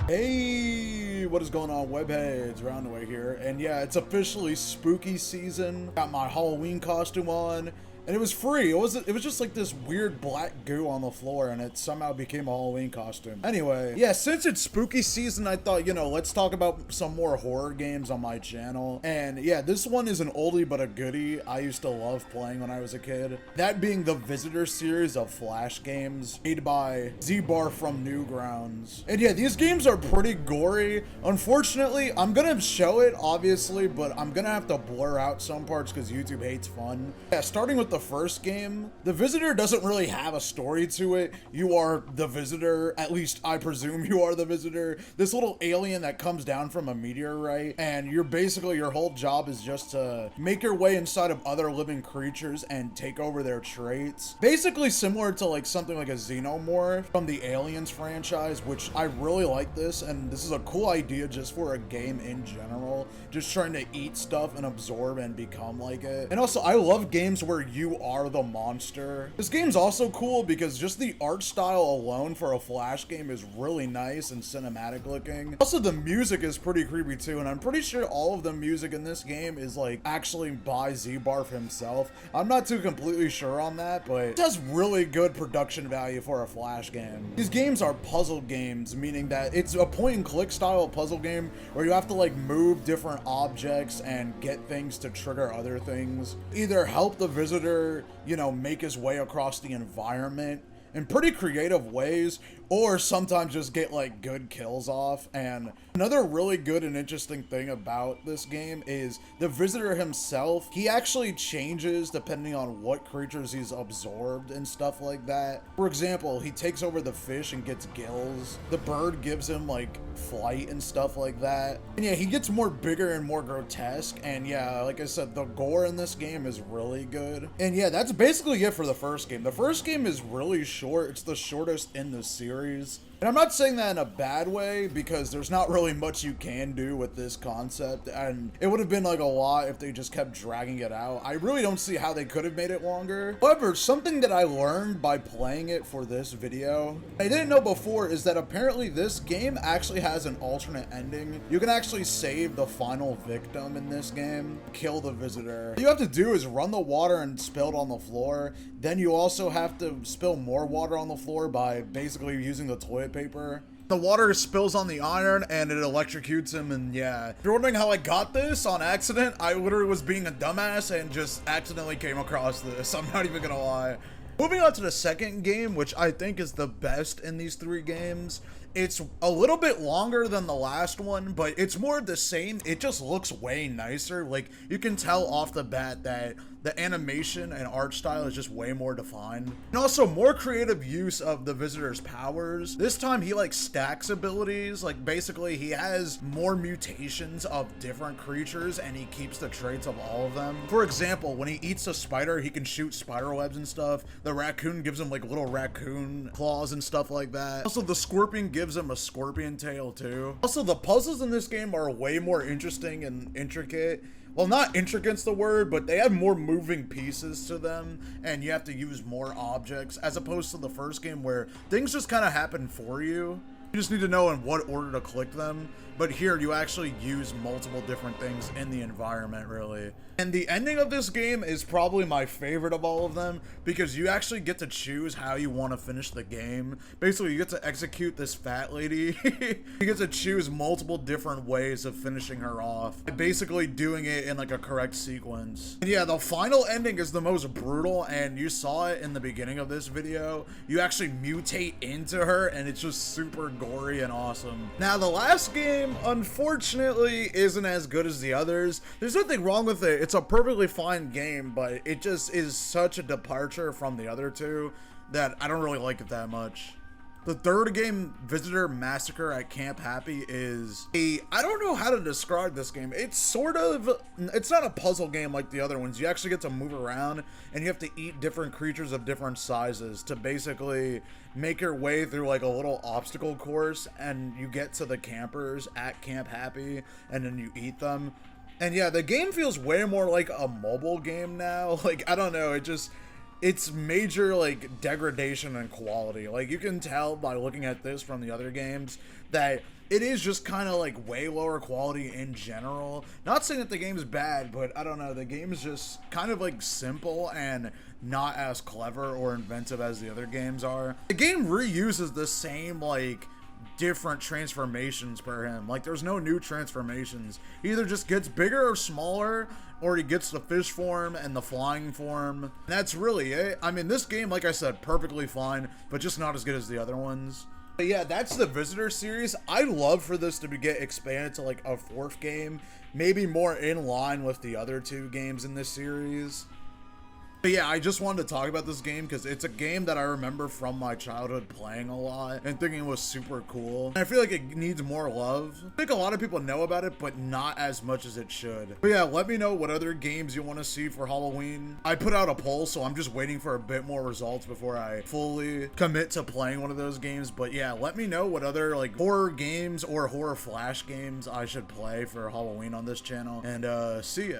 Hey, what is going on, webheads? Roundaway here, and yeah, it's officially spooky season. Got my Halloween costume on, and it was free. It was just like this weird black goo on the floor, and it somehow became a Halloween costume. Anyway, yeah, since it's spooky season, I thought, let's talk about some more horror games on my channel. And yeah, this one is an oldie but a goodie I used to love playing when I was a kid. That being the Visitor series of Flash games made by Z-Bar from Newgrounds. And yeah, these games are pretty gory. Unfortunately, I'm gonna show it, obviously, but I'm gonna have to blur out some parts because YouTube hates fun. Yeah, starting with the first game, the Visitor doesn't really have a story to it. You are the Visitor, at least I presume you are the Visitor. This little alien that comes down from a meteorite, and you're basically, your whole job is just to make your way inside of other living creatures and take over their traits. Basically similar to like something like a Xenomorph from the Aliens franchise, which I really like this, and this is a cool idea just for a game in general. Just trying to eat stuff and absorb and become like it. And also, I love games where you are the monster. This game's also cool because just the art style alone for a Flash game is really nice and cinematic looking. Also, the music is pretty creepy too, and I'm pretty sure all of the music in this game is like actually by Z-Barf himself. I'm not too completely sure on that, but it has really good production value for a Flash game. These games are puzzle games, meaning that it's a point and click style puzzle game where you have to like move different objects and get things to trigger other things. Either help the visitor, make his way across the environment in pretty creative ways, or sometimes just get like good kills off. And another really good and interesting thing about this game is the Visitor himself. He actually changes depending on what creatures he's absorbed and stuff like that. For example, he takes over the fish and gets gills. The bird gives him like flight and stuff like that. And yeah, he gets more bigger and more grotesque. And yeah, like I said, the gore in this game is really good. And yeah, that's basically it for the first game. The first game is really short. It's the shortest in the series. And I'm not saying that in a bad way, because there's not really much you can do with this concept, and it would have been like a lot if they just kept dragging it out. I really don't see how they could have made it longer. However, something that I learned by playing it for this video, I didn't know before, is that apparently this game actually has an alternate ending. You can actually save the final victim in this game, kill the Visitor. What you have to do is run the water and spill it on the floor. Then you also have to spill more water on the floor by basically using the toilet paper. The water spills on the iron and it electrocutes him, and yeah. If you're wondering how I got this on accident, I literally was being a dumbass and just accidentally came across this. I'm not even gonna lie. Moving on to the second game, which I think is the best in these three games. It's a little bit longer than the last one, but it's more of the same. It just looks way nicer. Like, you can tell off the bat that the animation and art style is just way more defined. And also more creative use of the Visitor's powers. This time he like stacks abilities. Like, basically he has more mutations of different creatures and he keeps the traits of all of them. For example, when he eats a spider, he can shoot spider webs and stuff. The raccoon gives him like little raccoon claws and stuff like that. Also, the scorpion gives him a scorpion tail too. Also, the puzzles in this game are way more interesting and intricate. Well, not intricate's the word, but they have more moving pieces to them, and you have to use more objects, as opposed to the first game where things just kind of happen for you. You just need to know in what order to click them. But here, you actually use multiple different things in the environment, really. And the ending of this game is probably my favorite of all of them, because you actually get to choose how you want to finish the game. Basically, you get to execute this fat lady. You get to choose multiple different ways of finishing her off, basically doing it in like a correct sequence. And yeah, the final ending is the most brutal, and you saw it in the beginning of this video. You actually mutate into her, and it's just super gory and awesome. Now, the last game, unfortunately, isn't as good as the others. There's nothing wrong with it. It's a perfectly fine game, but it just is such a departure from the other two that I don't really like it that much. The third game, Visitor Massacre at Camp Happy, is I don't know how to describe this game. It's not a puzzle game like the other ones. You actually get to move around and you have to eat different creatures of different sizes to basically make your way through like a little obstacle course, and you get to the campers at Camp Happy and then you eat them. And yeah, the game feels way more like a mobile game now. Like, I don't know, it's major like degradation in quality. Like, you can tell by looking at this from the other games that it is just kind of like way lower quality in general. Not saying that the game's bad, but I don't know, the game's just kind of like simple and not as clever or inventive as the other games are. The game reuses the same like different transformations per him. Like there's no new transformations. He either just gets bigger or smaller, or he gets the fish form and the flying form. And that's really it. I mean, this game, like I said, perfectly fine, but just not as good as the other ones. But yeah, that's the Visitor series. I'd love for this to get expanded to like a 4th game, maybe more in line with the other 2 games in this series. But yeah, I just wanted to talk about this game because it's a game that I remember from my childhood playing a lot and thinking it was super cool. And I feel like it needs more love. I think a lot of people know about it, but not as much as it should. But yeah, let me know what other games you want to see for Halloween. I put out a poll, so I'm just waiting for a bit more results before I fully commit to playing one of those games. But yeah, let me know what other like horror games or horror flash games I should play for Halloween on this channel. And see ya.